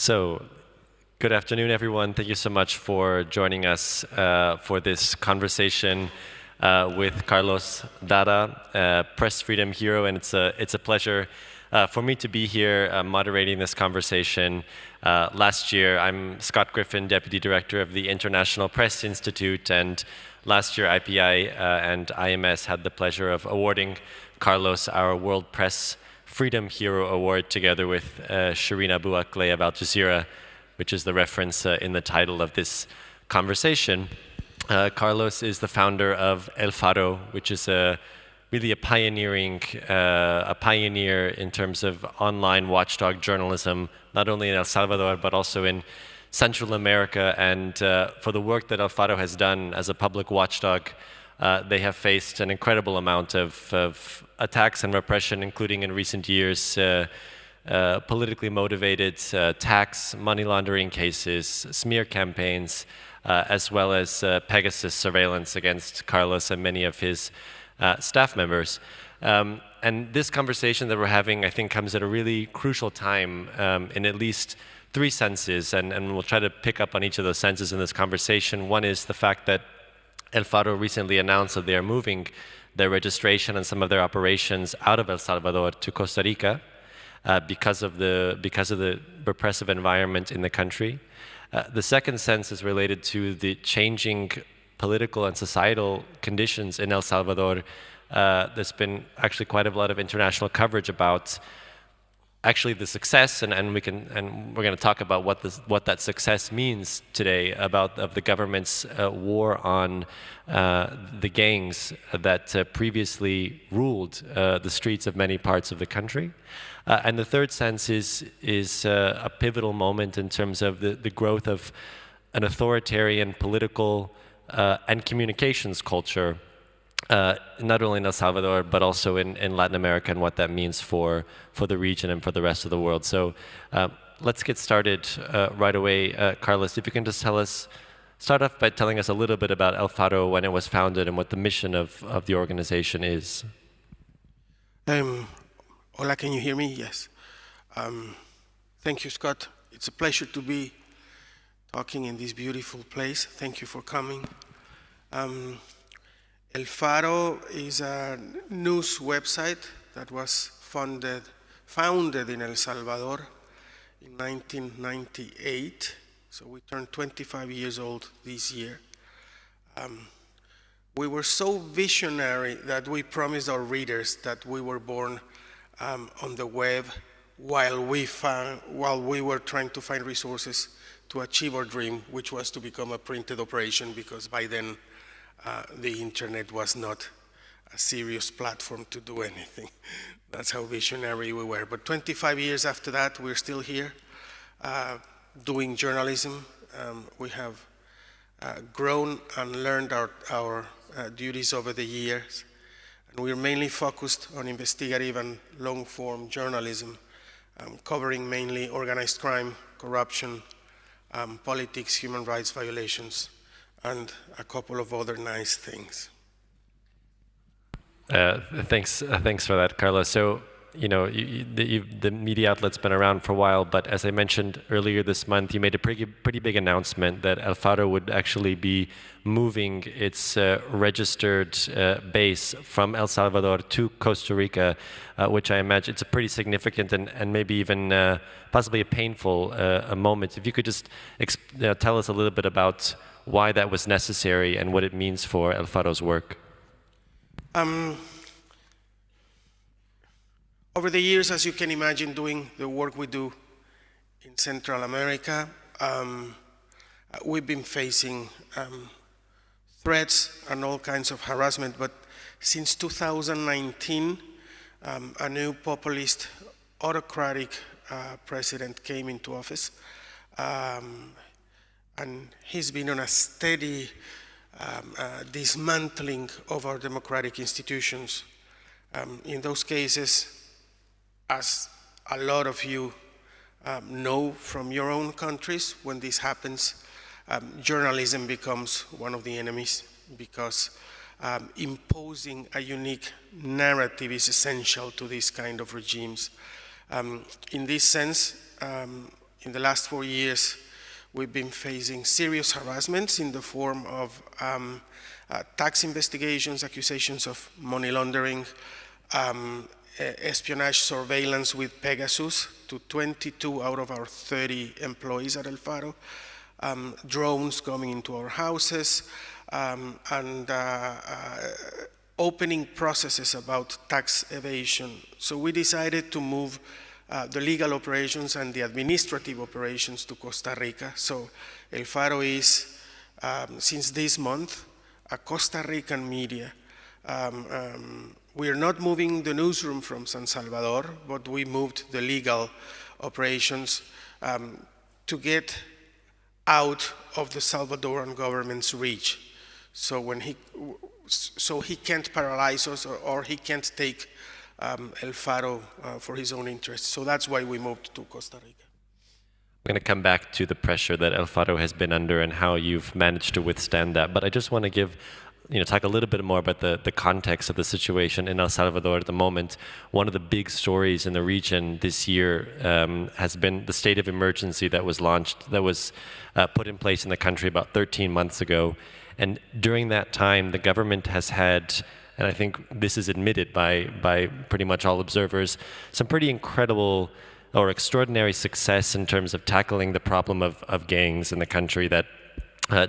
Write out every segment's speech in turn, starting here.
So, good afternoon, everyone. Thank you so much for joining us for this conversation with Carlos Dada, press freedom hero, and it's a pleasure for me to be here moderating this conversation. Last year, I'm Scott Griffen, Deputy Director of the International Press Institute, and last year IPI and IMS had the pleasure of awarding Carlos our World Press Freedom Hero Award together with Shireen Abu Akleh of Al Jazeera, which is the reference in the title of this conversation. Carlos is the founder of El Faro, which is really a pioneer in terms of online watchdog journalism, not only in El Salvador, but also in Central America. And for the work that El Faro has done as a public watchdog, they have faced an incredible amount of attacks and repression, including in recent years, politically motivated tax, money laundering cases, smear campaigns, as well as Pegasus surveillance against Carlos and many of his staff members. And this conversation that we're having, I think, comes at a really crucial time in at least three senses, and we'll try to pick up on each of those senses in this conversation. One is the fact that El Faro recently announced that they are moving their registration and some of their operations out of El Salvador to Costa Rica because of the repressive environment in the country. The second sense is related to the changing political and societal conditions in El Salvador. There's been actually quite a lot of international coverage about actually the success, and we're going to talk about what that success means today of the government's war on the gangs that previously ruled the streets of many parts of the country. And the third sense is a pivotal moment in terms of the growth of an authoritarian political and communications culture, not only in El Salvador, but also in Latin America, and what that means for the region and for the rest of the world. So let's get started right away. Carlos, if you can just start off by telling us a little bit about El Faro, when it was founded, and what the mission of the organization is. Hola, can you hear me? Yes. Thank you, Scott. It's a pleasure to be talking in this beautiful place. Thank you for coming. El Faro is a news website that was founded in El Salvador in 1998. So we turned 25 years old this year. We were so visionary that we promised our readers that we were born on the web while we were trying to find resources to achieve our dream, which was to become a printed operation, because by then the internet was not a serious platform to do anything. That's how visionary we were. But 25 years after that, we're still here doing journalism. We have grown and learned our duties over the years. And we're mainly focused on investigative and long-form journalism, covering mainly organized crime, corruption, politics, human rights violations, and a couple of other nice things. Thanks for that, Carlos. So, the media outlet's been around for a while, but as I mentioned earlier this month, you made a pretty big announcement that El Faro would actually be moving its registered base from El Salvador to Costa Rica, which I imagine it's a pretty significant and maybe even possibly a painful a moment. If you could just tell us a little bit about why that was necessary and what it means for El Faro's work. Over the years, as you can imagine, doing the work we do in Central America, we've been facing threats and all kinds of harassment. But since 2019, a new populist, autocratic president came into office. And he's been on a steady dismantling of our democratic institutions. In those cases, as a lot of you know from your own countries, when this happens, journalism becomes one of the enemies, because imposing a unique narrative is essential to these kind of regimes. In this sense, in the last 4 years, we've been facing serious harassments in the form of tax investigations, accusations of money laundering, espionage surveillance with Pegasus to 22 out of our 30 employees at El Faro, drones coming into our houses, and opening processes about tax evasion. So we decided to move the legal operations and the administrative operations to Costa Rica. So El Faro is, since this month, a Costa Rican media. We are not moving the newsroom from San Salvador, but we moved the legal operations to get out of the Salvadoran government's reach. So he can't paralyze us, or he can't take El Faro for his own interests. So that's why we moved to Costa Rica. I'm going to come back to the pressure that El Faro has been under and how you've managed to withstand that. But I just want to talk a little bit more about the context of the situation in El Salvador at the moment. One of the big stories in the region this year has been the state of emergency that was launched, that was put in place in the country about 13 months ago. And during that time, the government has had, and I think this is admitted by pretty much all observers, some pretty incredible or extraordinary success in terms of tackling the problem of gangs in the country that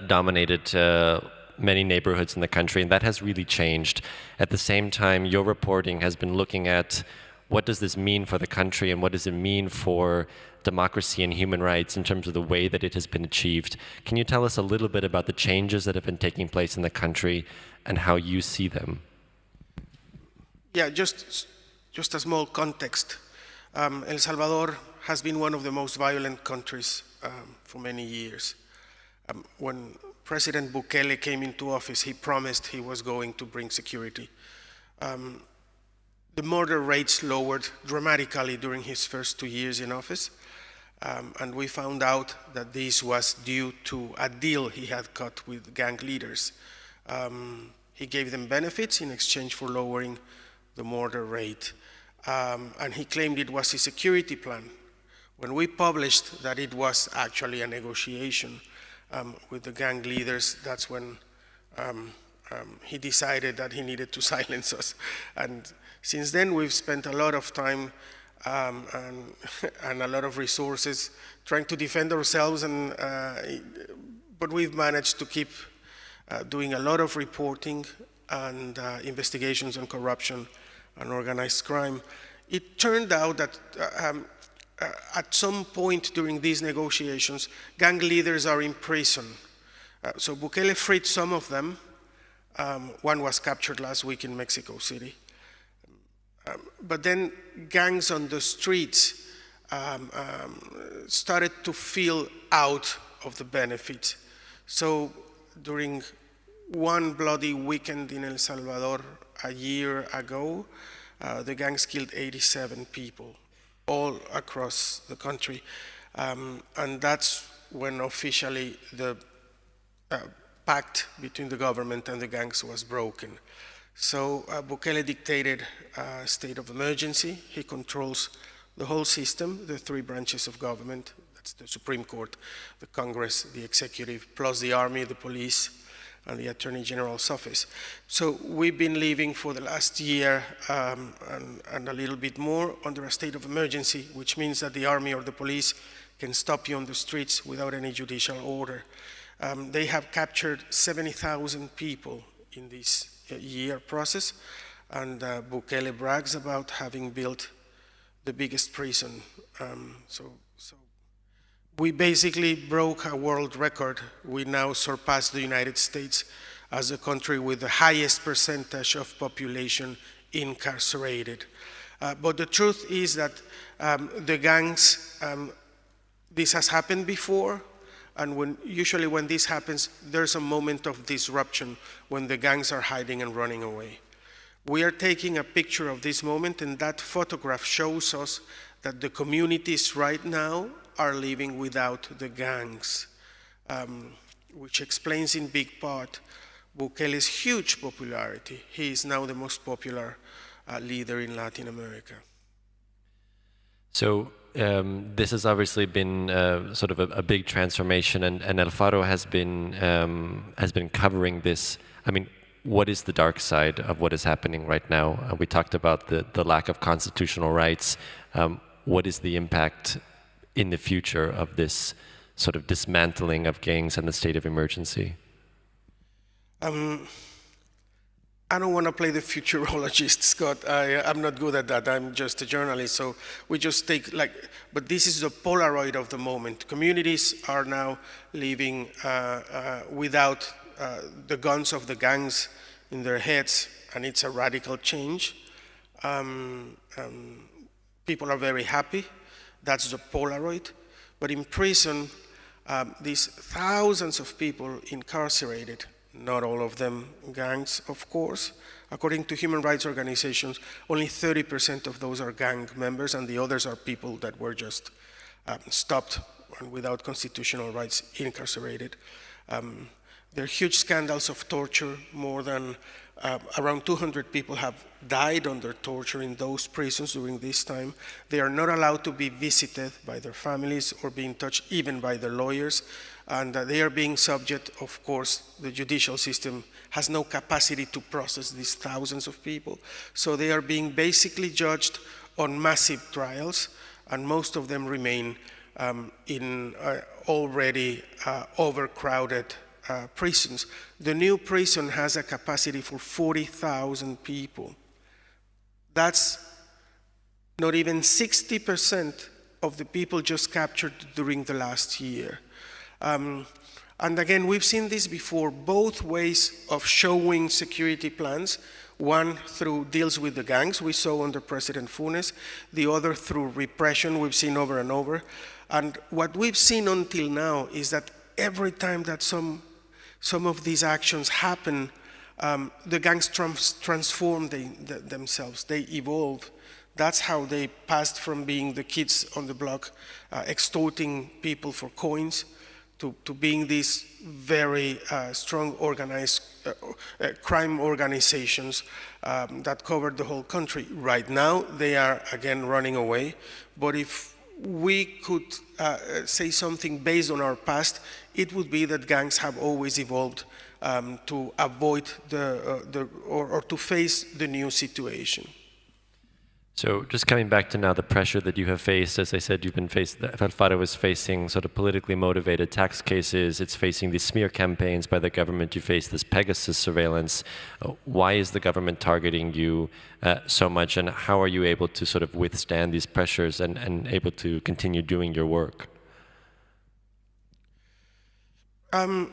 dominated many neighborhoods in the country, and that has really changed. At the same time, your reporting has been looking at what does this mean for the country and what does it mean for democracy and human rights in terms of the way that it has been achieved. Can you tell us a little bit about the changes that have been taking place in the country and how you see them? Yeah, just a small context. El Salvador has been one of the most violent countries for many years. When President Bukele came into office, he promised he was going to bring security. The murder rates lowered dramatically during his first 2 years in office, and we found out that this was due to a deal he had cut with gang leaders. He gave them benefits in exchange for lowering the murder rate, and he claimed it was his security plan. When we published that it was actually a negotiation with the gang leaders, that's when he decided that he needed to silence us. And since then, we've spent a lot of time and a lot of resources trying to defend ourselves, but we've managed to keep doing a lot of reporting and investigations on corruption and organized crime. It turned out that at some point during these negotiations, gang leaders are in prison. So Bukele freed some of them. One was captured last week in Mexico City. But then gangs on the streets started to feel out of the benefit. So during one bloody weekend in El Salvador a year ago, the gangs killed 87 people all across the country. And that's when officially the pact between the government and the gangs was broken. So Bukele dictated a state of emergency. He controls the whole system, the 3 branches of government. That's the Supreme Court, the Congress, the executive, plus the army, the police, and the Attorney General's office. So we've been living for the last year and a little bit more under a state of emergency, which means that the army or the police can stop you on the streets without any judicial order. They have captured 70,000 people in this year process, and Bukele brags about having built the biggest prison. So we basically broke a world record. We now surpass the United States as a country with the highest percentage of population incarcerated. But the truth is that the gangs, this has happened before, and usually when this happens, there's a moment of disruption when the gangs are hiding and running away. We are taking a picture of this moment, and that photograph shows us that the communities right now are living without the gangs, which explains in big part Bukele's huge popularity. He is now the most popular leader in Latin America. So this has obviously been sort of a big transformation, and El Faro has been covering this. I mean, what is the dark side of what is happening right now? We talked about the lack of constitutional rights. What is the impact in the future of this sort of dismantling of gangs and the state of emergency? I don't want to play the futurologist, Scott. I'm not good at that. I'm just a journalist, so we just take but this is the Polaroid of the moment. Communities are now living without the guns of the gangs in their heads, and it's a radical change. People are very happy. That's the Polaroid. But in prison, these thousands of people incarcerated, not all of them gangs, of course. According to human rights organizations, only 30% of those are gang members, and the others are people that were just stopped and without constitutional rights incarcerated. There are huge scandals of torture. More than around 200 people have died under torture in those prisons during this time. They are not allowed to be visited by their families or being touched even by their lawyers. And they are being subject, of course, the judicial system has no capacity to process these thousands of people. So they are being basically judged on massive trials, and most of them remain in already overcrowded prisons. The new prison has a capacity for 40,000 people. That's not even 60% of the people just captured during the last year. And again, we've seen this before, both ways of showing security plans, one through deals with the gangs, we saw under President Funes, the other through repression, we've seen over and over. And what we've seen until now is that every time that some of these actions happen, the gangs transform themselves, they evolve. That's how they passed from being the kids on the block extorting people for coins to being these very strong organized crime organizations that covered the whole country. Right now, they are again running away, but if we could say something based on our past, it would be that gangs have always evolved to avoid or to face the new situation. So just coming back to now the pressure that you have faced, as I said, you've been Faro is facing sort of politically motivated tax cases, it's facing these smear campaigns by the government, you face this Pegasus surveillance. Why is the government targeting you so much, and how are you able to sort of withstand these pressures and able to continue doing your work? I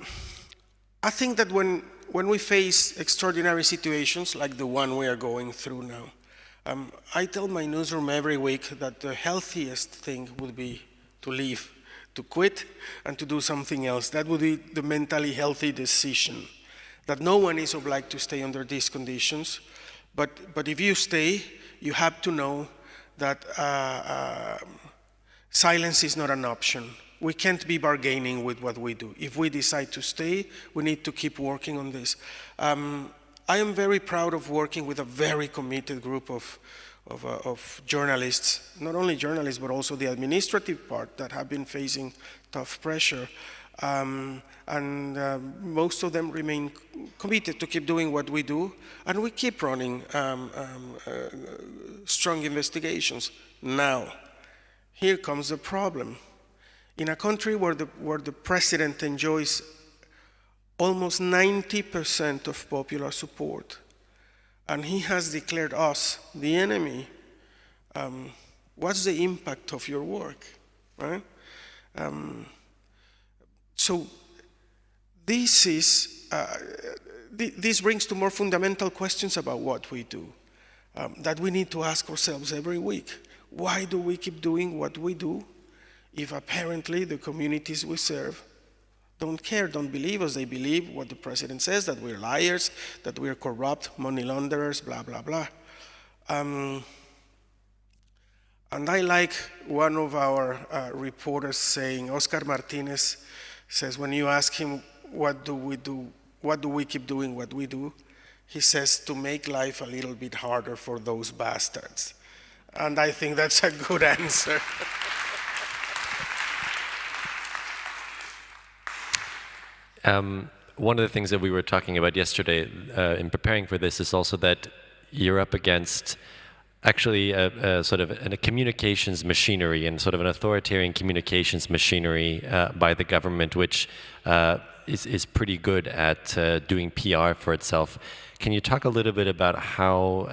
think that when we face extraordinary situations like the one we are going through now, I tell my newsroom every week that the healthiest thing would be to leave, to quit, and to do something else. That would be the mentally healthy decision, that no one is obliged to stay under these conditions. But if you stay, you have to know that silence is not an option. We can't be bargaining with what we do. If we decide to stay, we need to keep working on this. I am very proud of working with a very committed group of journalists, not only journalists, but also the administrative part that have been facing tough pressure. Most of them remain committed to keep doing what we do, and we keep running strong investigations. Now, here comes the problem. In a country where the president enjoys almost 90% of popular support, and he has declared us the enemy, what's the impact of your work, right? So this brings to more fundamental questions about what we do, that we need to ask ourselves every week. Why do we keep doing what we do if apparently the communities we serve don't care, don't believe us? They believe what the president says, that we're liars, that we're corrupt, money launderers, blah, blah, blah. And I like one of our reporters saying, Oscar Martinez says, when you ask him, what do we do, why do we keep doing what we do? He says, to make life a little bit harder for those bastards. And I think that's a good answer. One of the things that we were talking about yesterday in preparing for this is also that you're up against actually a sort of a communications machinery and sort of an authoritarian communications machinery by the government, which is pretty good at doing PR for itself. Can you talk a little bit about how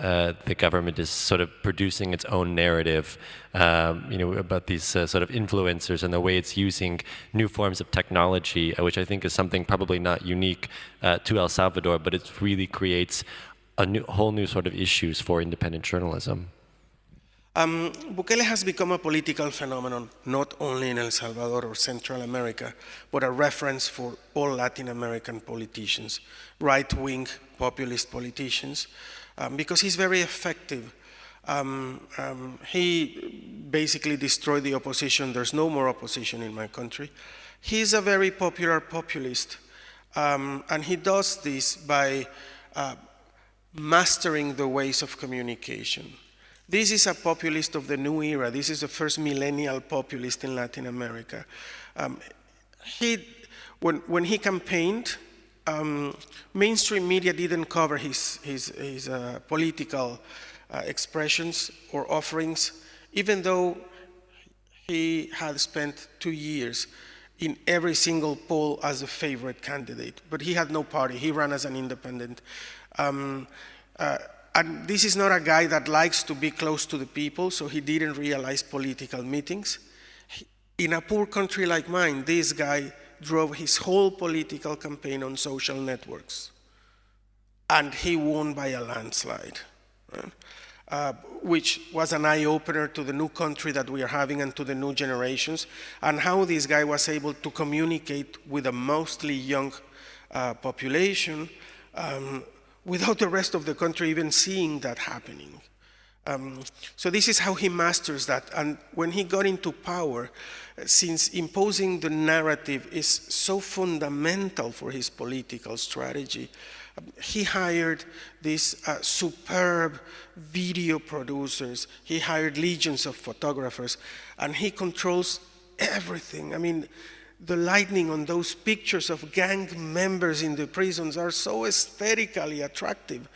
the government is sort of producing its own narrative, about these sort of influencers and the way it's using new forms of technology, which I think is something probably not unique to El Salvador, but it really creates a whole new sort of issues for independent journalism? Bukele has become a political phenomenon, not only in El Salvador or Central America, but a reference for all Latin American politicians, right-wing populist politicians, because he's very effective. He basically destroyed the opposition. There's no more opposition in my country. He's a very popular populist, and he does this by mastering the ways of communication. This is a populist of the new era. This is the first millennial populist in Latin America. When he campaigned, mainstream media didn't cover his political expressions or offerings, even though he had spent 2 years in every single poll as a favorite candidate. But he had no party. He ran as an independent. And this is not a guy that likes to be close to the people, so he didn't realize political meetings. In a poor country like mine, this guy drove his whole political campaign on social networks. And he won by a landslide, right? Which was an eye-opener to the new country that we are having and to the new generations, and how this guy was able to communicate with a mostly young population without the rest of the country even seeing that happening. So this is how he masters that. And when he got into power, since imposing the narrative is so fundamental for his political strategy, he hired these superb video producers. He hired legions of photographers, and he controls everything. I mean, the lighting on those pictures of gang members in the prisons are so aesthetically attractive.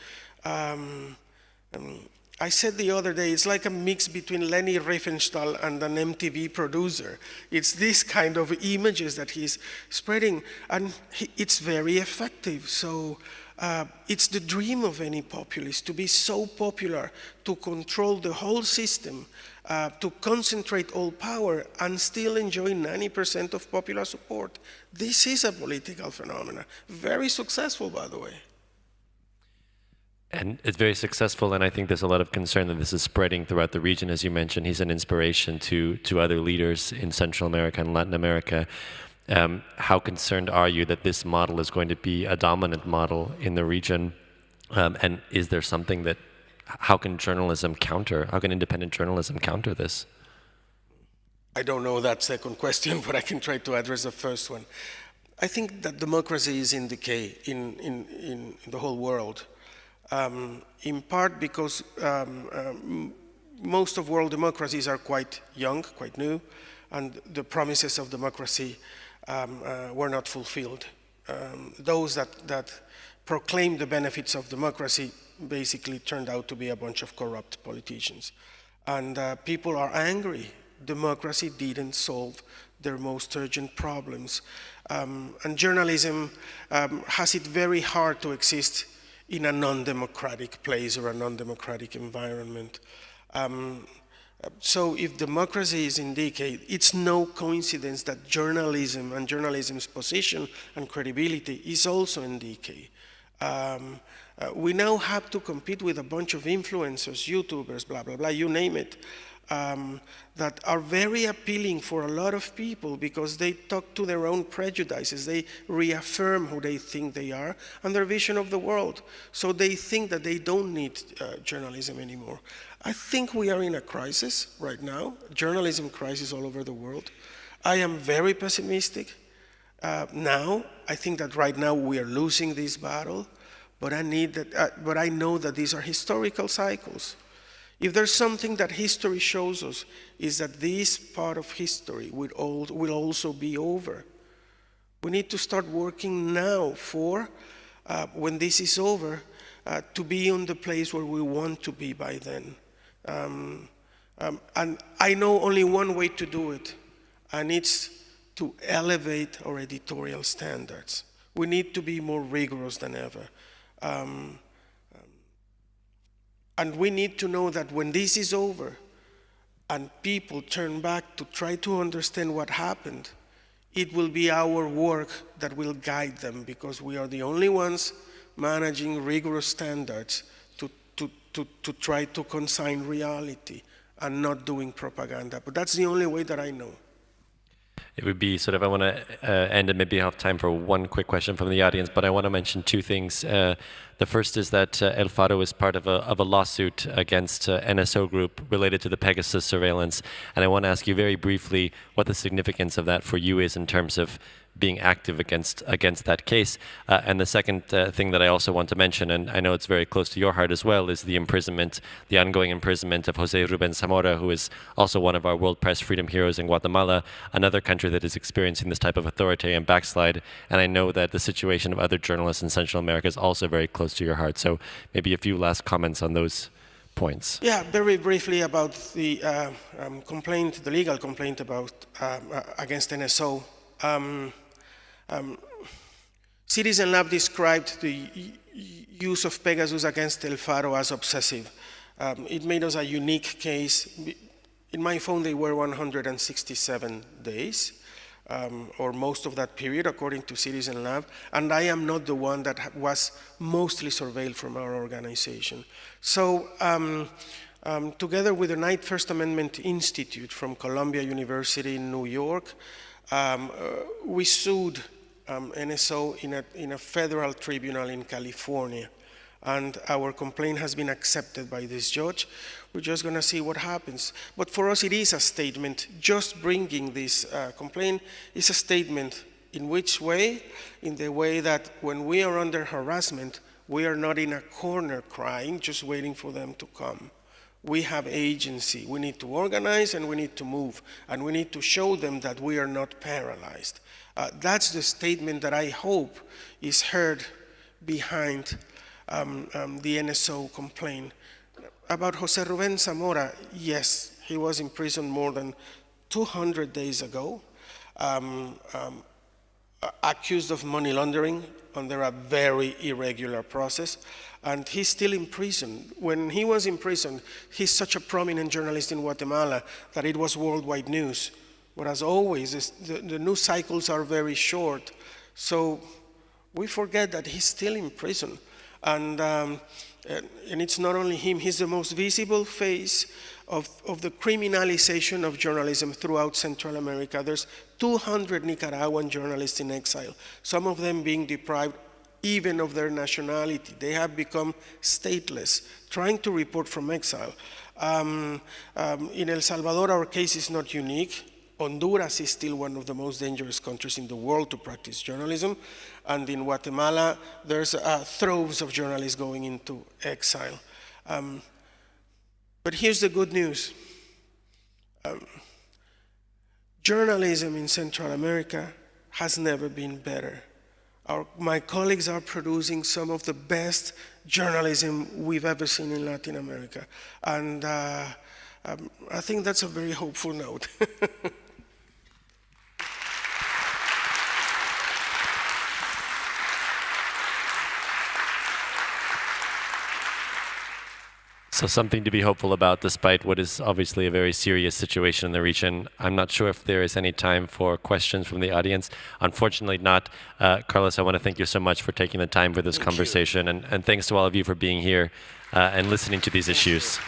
I said the other day, it's like a mix between Leni Riefenstahl and an MTV producer. It's this kind of images that he's spreading, and it's very effective. So it's the dream of any populist to be so popular, to control the whole system, to concentrate all power and still enjoy 90% of popular support. This is a political phenomenon. Very successful, by the way. And it's very successful, and I think there's a lot of concern that this is spreading throughout the region. As you mentioned, he's an inspiration to other leaders in Central America and Latin America. How concerned are you that this model is going to be a dominant model in the region? And is there something that, how can independent journalism counter this? I don't know that second question, but I can try to address the first one. I think that democracy is in decay in the whole world. In part because most of world democracies are quite young, quite new, and the promises of democracy were not fulfilled. Those that proclaimed the benefits of democracy basically turned out to be a bunch of corrupt politicians. And people are angry. Democracy didn't solve their most urgent problems. And journalism has it very hard to exist in a non-democratic place or a non-democratic environment. So if democracy is in decay, it's no coincidence that journalism and journalism's position and credibility is also in decay. We now have to compete with a bunch of influencers, YouTubers, blah, blah, blah, you name it, that are very appealing for a lot of people because they talk to their own prejudices. They reaffirm who they think they are and their vision of the world. So they think that they don't need journalism anymore. I think we are in a crisis right now, journalism crisis all over the world. I am very pessimistic now. I think that right now we are losing this battle, but I know that these are historical cycles. If there's something that history shows us, is that this part of history will also be over. We need to start working now for, when this is over, to be on the place where we want to be by then. And I know only one way to do it, and it's to elevate our editorial standards. We need to be more rigorous than ever. And we need to know that when this is over and people turn back to try to understand what happened, it will be our work that will guide them, because we are the only ones managing rigorous standards to try to consign reality and not doing propaganda. But that's the only way that I know. It would be sort of, I want to end and maybe have time for one quick question from the audience, but I want to mention two things. The first is that El Faro is part of a lawsuit against NSO Group related to the Pegasus surveillance. And I want to ask you very briefly what the significance of that for you is in terms of being active against that case. And the second thing that I also want to mention, and I know it's very close to your heart as well, is the imprisonment, the ongoing imprisonment of Jose Ruben Zamora, who is also one of our World Press Freedom Heroes in Guatemala, another country that is experiencing this type of authoritarian backslide. And I know that the situation of other journalists in Central America is also very close to your heart. So maybe a few last comments on those points. Yeah, very briefly about the complaint, the legal complaint about against NSO. Citizen Lab described the use of Pegasus against El Faro as obsessive. It made us a unique case. In my phone, they were 167 days, or most of that period, according to Citizen Lab. And I am not the one that was mostly surveilled from our organization. So together with the Knight First Amendment Institute from Columbia University in New York, we sued NSO in a federal tribunal in California, and our complaint has been accepted by this judge. We're just going to see what happens. But for us, it is a statement. Just bringing this complaint is a statement. In which way? In the way that when we are under harassment, we are not in a corner crying, just waiting for them to come. We have agency. We need to organize and we need to move, and we need to show them that we are not paralyzed. That's the statement that I hope is heard behind the NSO complaint. About Jose Ruben Zamora, yes, he was in prison more than 200 days ago, accused of money laundering under a very irregular process, and he's still in prison. When he was in prison, he's such a prominent journalist in Guatemala that it was worldwide news. But as always, the news cycles are very short, so we forget that he's still in prison. And it's not only him, he's the most visible face of the criminalization of journalism throughout Central America. There's 200 Nicaraguan journalists in exile, some of them being deprived even of their nationality. They have become stateless, trying to report from exile. In El Salvador, our case is not unique. Honduras is still one of the most dangerous countries in the world to practice journalism. And in Guatemala, there's throes of journalists going into exile. But here's the good news. Journalism in Central America has never been better. My colleagues are producing some of the best journalism we've ever seen in Latin America. And I think that's a very hopeful note. So something to be hopeful about, despite what is obviously a very serious situation in the region. I'm not sure if there is any time for questions from the audience. Unfortunately not. Carlos, I want to thank you so much for taking the time for this conversation, and thanks to all of you for being here and listening to these issues.